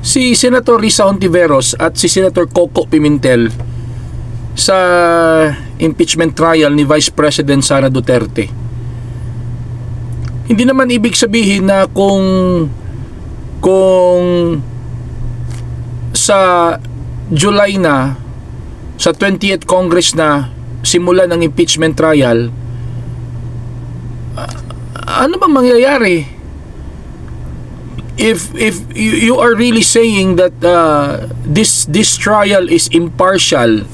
si Senator Risa Hontiveros at si Senator Coco Pimentel sa impeachment trial ni Vice President Sara Duterte. Hindi naman ibig sabihin na kung sa July na, sa 20th Congress na simulan ng impeachment trial, ano bang mangyayari? If you are really saying that this trial is impartial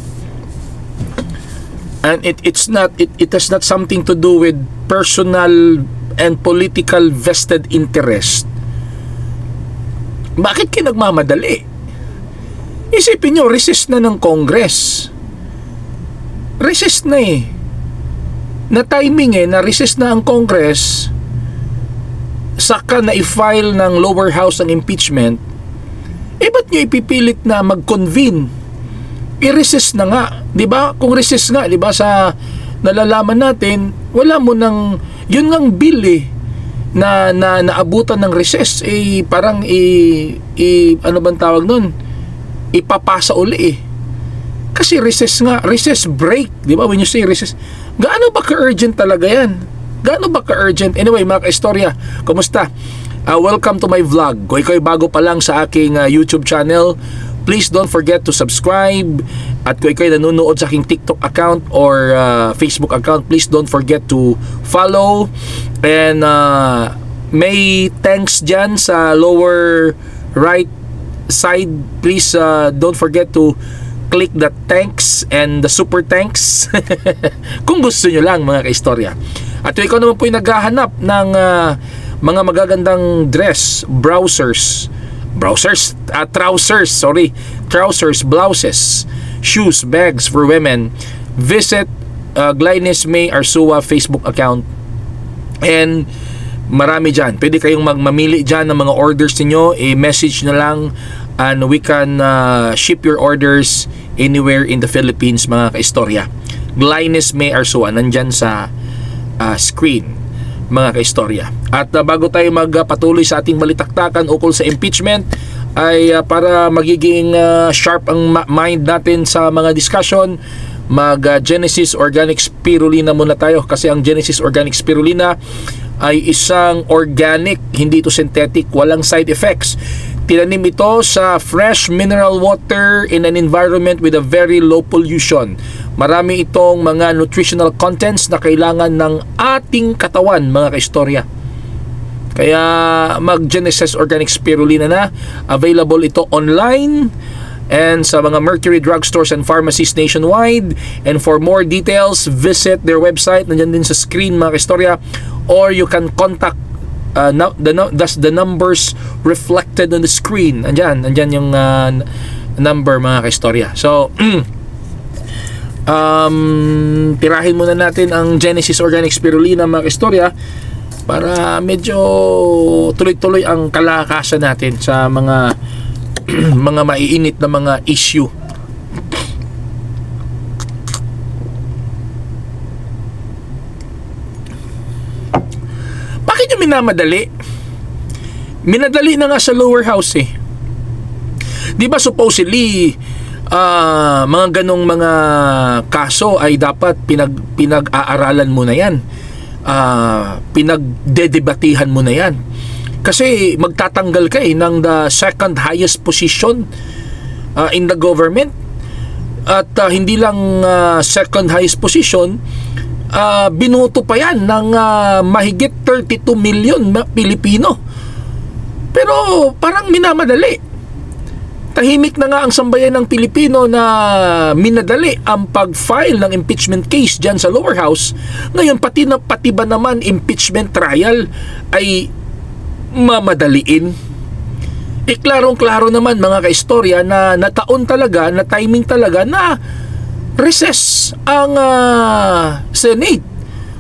and it has not something to do with personal and political vested interest, bakit kinagmamadali? Isipin nyo, recess na ng Congress. Recess na na timing na recess na ang Congress, saka na i-file ng lower house ang impeachment. Ba't nyo ipipilit na mag-convene? I-recess na nga, di ba? Kung recess nga, di ba, sa nalalaman natin, wala mo nang, yun ngang bill na naabutan ng recess, parang ano bang tawag nun? Ipapasa uli Kasi recess nga, recess break, di ba? When you say recess, gaano ba ka-urgent talaga yan? Gaano ba ka-urgent? Anyway, mga ka-istorya, kumusta? Welcome to my vlog. Kung ikaw ay bago pa lang sa aking YouTube channel, please don't forget to subscribe. At kung ikaw ay nanonood sa aking TikTok account or Facebook account, please don't forget to follow. And may thanks dyan sa lower right side. Please don't forget to click the thanks and the super thanks kung gusto nyo lang, mga ka-istorya. At kung ikaw naman po yung naghahanap ng mga magagandang dress, trousers, blouses, shoes, bags for women, visit Glynis May Arsua Facebook account. And marami dyan. Pwede kayong mamili dyan ng mga orders niyo, i-message na lang and we can ship your orders anywhere in the Philippines, mga ka-istorya. Glynis May Arsua, nandyan sa screen, mga ka-istorya. At bago tayo magpatuloy sa ating balitaktakan ukol sa impeachment, ay para magiging sharp ang mind natin sa mga discussion, mag-Genesis Organic Spirulina muna tayo. Kasi ang Genesis Organic Spirulina ay isang organic, hindi ito synthetic, walang side effects. Tinanim ito sa fresh mineral water in an environment with a very low pollution. Marami itong mga nutritional contents na kailangan ng ating katawan, mga ka-istorya. Kaya mag-Genesis Organic Spirulina na. Available ito online and sa mga Mercury drugstores and pharmacies nationwide. And for more details, visit their website. Nandiyan din sa screen, mga ka-istorya. Or you can contact the numbers reflected on the screen. Andyan yung number, mga ka-istorya. So tirahin muna natin ang Genesis Organic Spirulina, mga ka-istorya, para medyo tuloy-tuloy ang kalakasan natin sa mga mga maiinit na mga issue. Bakit yung minamadali? Minadali na nga sa lower house Di ba supposedly mga ganong mga kaso ay dapat pinag-aaralan mo na yan, pinagdedebatihan mo na yan, kasi magtatanggal ka ng the second highest position in the government. At hindi lang second highest position, binuto pa yan ng mahigit 32 million Pilipino. Pero parang minamadali. Tahimik na nga ang sambayan ng Pilipino na minadali ang pag-file ng impeachment case dyan sa lower house. Ngayon pati ba naman impeachment trial ay mamadaliin? Klarong-klaro naman, mga ka-istorya, na nataon talaga, na timing talaga na recess ang Senate.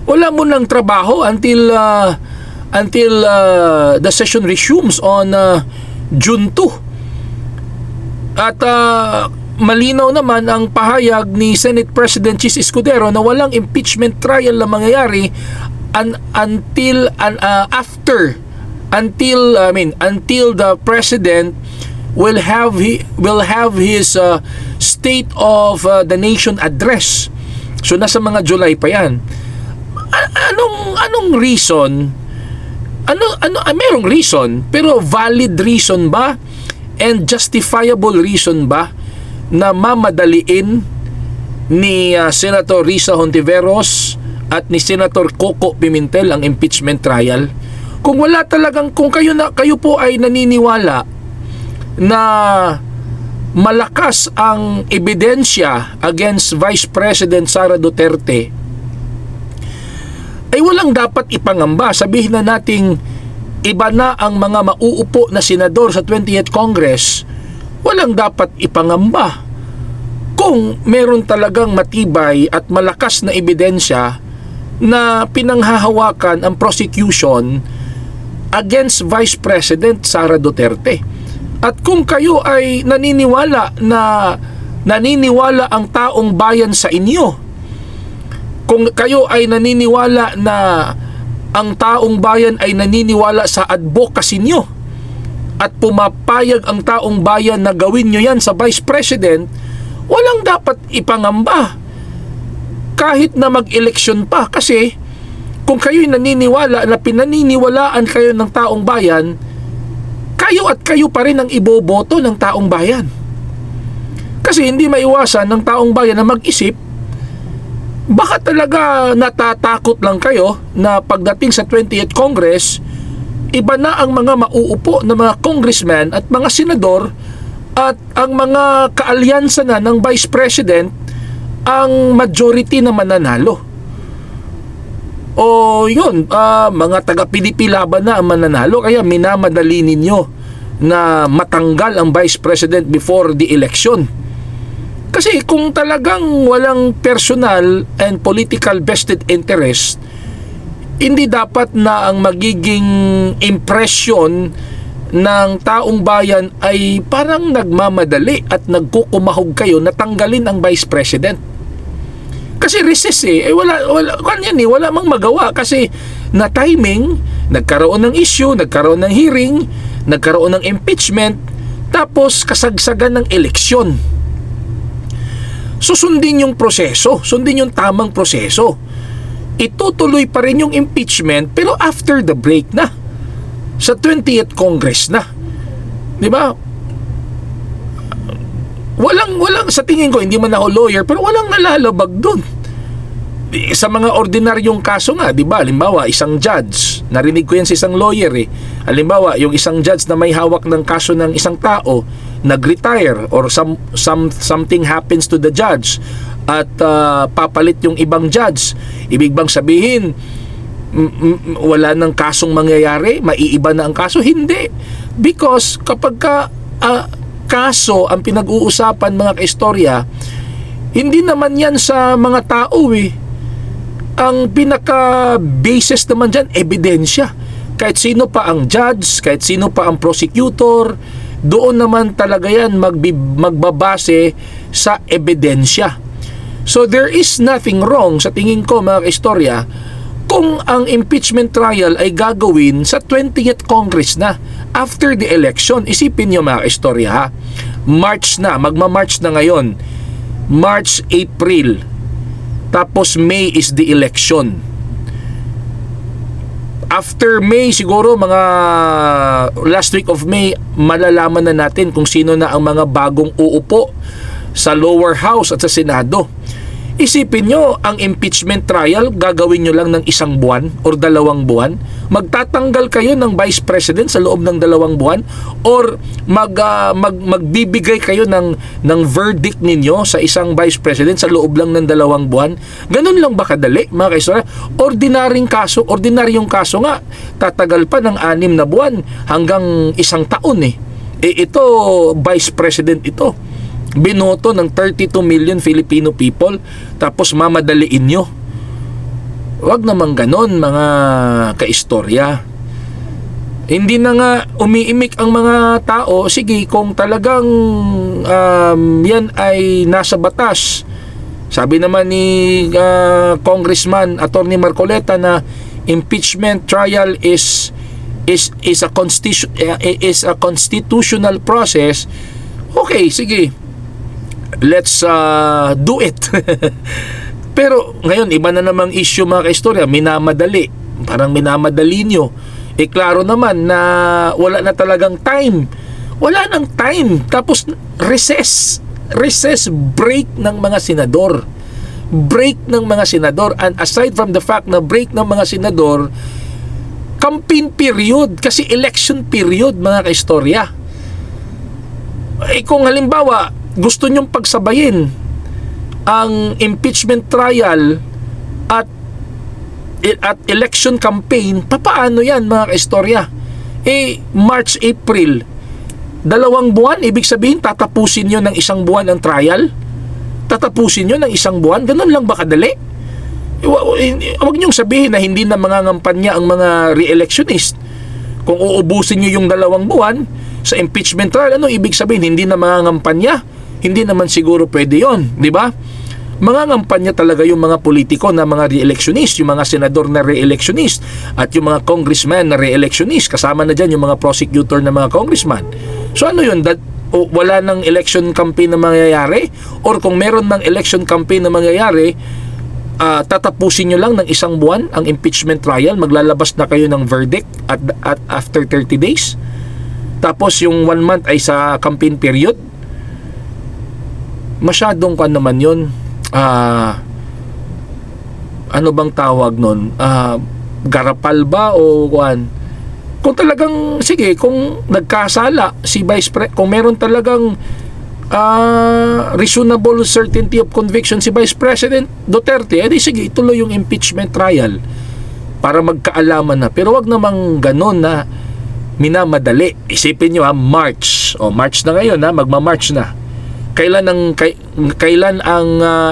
Wala mo ng trabaho until the session resumes on June 2. At malinaw naman ang pahayag ni Senate President Chis Escudero na walang impeachment trial na mangyayari until after until the president will have his state of the nation address. So nasa mga July pa yan. Anong reason? Merong reason, pero valid reason ba and justifiable reason ba na mamadaliin ni Senator Risa Hontiveros at ni Senator Coco Pimentel ang impeachment trial? Kung kayo po ay naniniwala na malakas ang ebidensya against Vice President Sara Duterte, ay walang dapat ipangamba. Sabihin na nating iba na ang mga mauupo na senador sa 20th Congress, walang dapat ipangamba kung meron talagang matibay at malakas na ebidensya na pinanghahawakan ang prosecution against Vice President Sara Duterte. At kung kayo ay naniniwala ang taong bayan sa inyo, kung kayo ay naniniwala na ang taong bayan ay naniniwala sa advocacy nyo at pumapayag ang taong bayan na gawin nyo yan sa Vice President, walang dapat ipangamba kahit na mag-eleksyon pa. Kasi kung kayo'y naniniwala na pinaniniwalaan kayo ng taong bayan, kayo pa rin ang iboboto ng taong bayan. Kasi hindi maiwasan ng taong bayan na mag-isip, baka talaga natatakot lang kayo na pagdating sa 20th Congress, iba na ang mga mauupo na mga congressman at mga senador at ang mga kaalyansa na ng Vice President ang majority na mananalo. O yun, mga taga-PDP laban na ang mananalo, kaya minamadali ninyo na matanggal ang Vice President before the election. Kasi kung talagang walang personal and political vested interest, hindi dapat na ang magiging impression ng taong bayan ay parang nagmamadali at nagkukumahog kayo na tanggalin ang Vice President. Kasi recess wala mang magawa kasi na timing, nagkaroon ng issue, nagkaroon ng hearing, nagkaroon ng impeachment, tapos kasagsagan ng eleksyon. So sundin yung proseso, sundin yung tamang proseso. Itutuloy pa rin yung impeachment pero after the break na, sa 20th Congress na. 'Di ba? Walang sa tingin ko, hindi man ako lawyer, pero walang nalalabag doon. Sa mga ordinaryong kaso nga, 'di ba? Halimbawa, isang judge, narinig ko yan sa isang lawyer Halimbawa, yung isang judge na may hawak ng kaso ng isang tao, nag-retire or something happens to the judge at papalit yung ibang judge. Ibig bang sabihin wala nang kasong mangyayari, maiiba na ang kaso? Hindi. Because kapag kaso ang pinag-uusapan, mga kaistorya, hindi naman yan sa mga tao Ang pinaka-basis naman dyan, ebidensya. Kahit sino pa ang judge, kahit sino pa ang prosecutor, doon naman talaga yan magbabase sa ebidensya. So there is nothing wrong sa tingin ko, mga kaistorya, kung ang impeachment trial ay gagawin sa 20th Congress na after the election. Isipin nyo, mga kaistorya, March na, magma-March na ngayon, March, April, tapos May is the election. After May, siguro mga last week of May, malalaman na natin kung sino na ang mga bagong uupo sa lower house at sa Senado. Isipin nyo, ang impeachment trial gagawin nyo lang ng 1 buwan or 2 buwan. Magtatanggal kayo ng Vice President sa loob ng 2 buwan or magbibigay kayo ng verdict ninyo sa isang Vice President sa loob lang ng 2 buwan. Ganun lang ba kadali, mga kaistorya? Ordinaryong kaso nga, tatagal pa ng 6 na buwan hanggang 1 taon ito, Vice President ito. Binoto ng 32 million Filipino people, tapos mamadaliin nyo. Wag naman ganon, mga kaistorya. Hindi na nga umiimik ang mga tao. Sige, kung talagang yan ay nasa batas, sabi naman ni Congressman Atty. Marcoleta na impeachment trial is is a constitutional process, okay, sige, let's do it. Pero ngayon, iba na namang issue mga kaistorya, minamadali. Parang minamadali nyo. Klaro naman na wala na talagang time. Wala nang time. Tapos recess break ng mga senador. Break ng mga senador. And aside from the fact na break ng mga senador, campaign period. Kasi election period mga kaistorya. Kung halimbawa, gusto nyong pagsabayin ang impeachment trial at election campaign, papaano yan mga kaistorya? March, April, 2 buwan, ibig sabihin tatapusin nyo ng 1 buwan ang trial? Tatapusin nyo ng 1 buwan? Ganun lang ba kadali? Huwag nyong sabihin na hindi na mangangampanya ang mga re-electionist. Kung uubusin nyo yung 2 buwan sa impeachment trial, ano ibig sabihin? Hindi na mangangampanya? Hindi naman siguro pwede yon, di ba? Mangangampanya talaga yung mga politiko na mga re-electionist, yung mga senador na re-electionist, at yung mga congressman na re-electionist. Kasama na dyan yung mga prosecutor na mga congressman. So ano yun? Wala nang election campaign na mangyayari? Or kung meron ng election campaign na mangyayari, tatapusin nyo lang ng 1 buwan ang impeachment trial, maglalabas na kayo ng verdict at after 30 days? Tapos yung 1 month ay sa campaign period? Masyadong naman yun, ano bang tawag nun, garapal ba o kuan? Kung talagang, sige, kung nagkasala si kung meron talagang reasonable certainty of conviction si Vice President Duterte, edi sige, ituloy yung impeachment trial para magkaalaman na. Pero wag namang ganon na minamadali. Isipin nyo March na ngayon, magma-March na. Kailan ang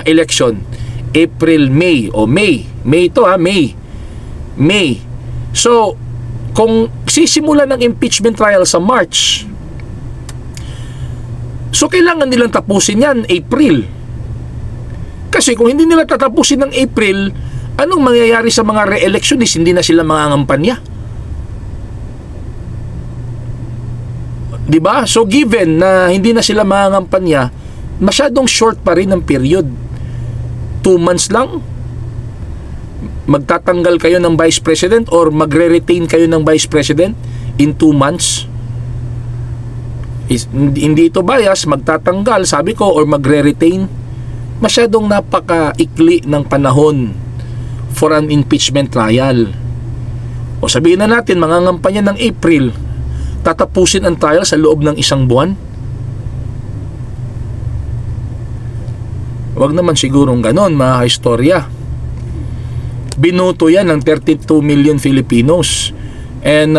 election? April, May May. So kung sisimula ng impeachment trial sa March, so kailangan nilang tapusin yan April. Kasi kung hindi nila tatapusin ng April, anong mangyayari sa mga re-electionist? Hindi na sila mangangampanya, diba? So given na hindi na sila mangangampanya, masyadong short pa rin ang period. 2 months lang, magtatanggal kayo ng Vice President or magre-retain kayo ng Vice President in 2 months. Hindi ito bias, magtatanggal, sabi ko, or magre-retain. Masyadong napaka-ikli ng panahon for an impeachment trial. O sabihin na natin, mangangampanya ng April, tatapusin ang trial sa loob ng 1 buwan? Wag naman sigurong ganon mga kaistorya. Binoto yan ng 32 million Filipinos. And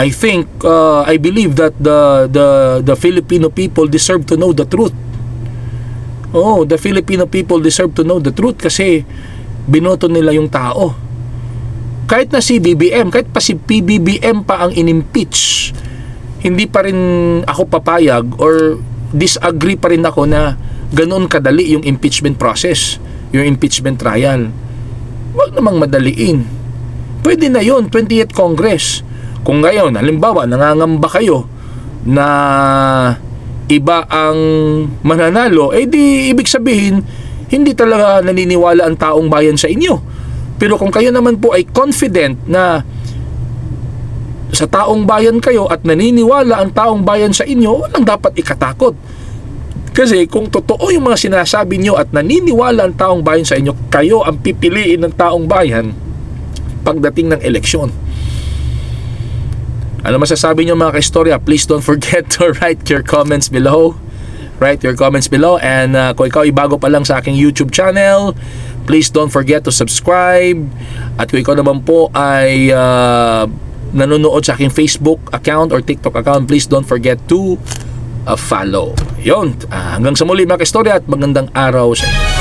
I think, I believe that the Filipino people deserve to know the truth. Oh, the Filipino people deserve to know the truth kasi binoto nila yung tao. Kahit na si BBM, kahit pa si PBBM pa ang inimpeach, hindi pa rin ako papayag or disagree pa rin ako na ganoon kadali yung impeachment process, yung impeachment trial. Huwag namang madaliin. Pwede na yun, 20th Congress. Kung ngayon, halimbawa, nangangamba kayo na iba ang mananalo, di ibig sabihin, hindi talaga naniniwala ang taong bayan sa inyo. Pero kung kayo naman po ay confident na sa taong bayan kayo at naniniwala ang taong bayan sa inyo, walang dapat ikatakot. Kasi kung totoo yung mga sinasabi nyo at naniniwala ang taong bayan sa inyo, kayo ang pipiliin ng taong bayan pagdating ng eleksyon. Ano masasabi nyo mga kaistorya? Please don't forget to write your comments below. Write your comments below. And kung ikaw ay bago pa lang sa aking YouTube channel, please don't forget to subscribe. At kung ikaw naman po ay nanonood sa aking Facebook account or TikTok account, please don't forget to follow. Yun, hanggang sa muli mga kaistorya at magandang araw sa inyo.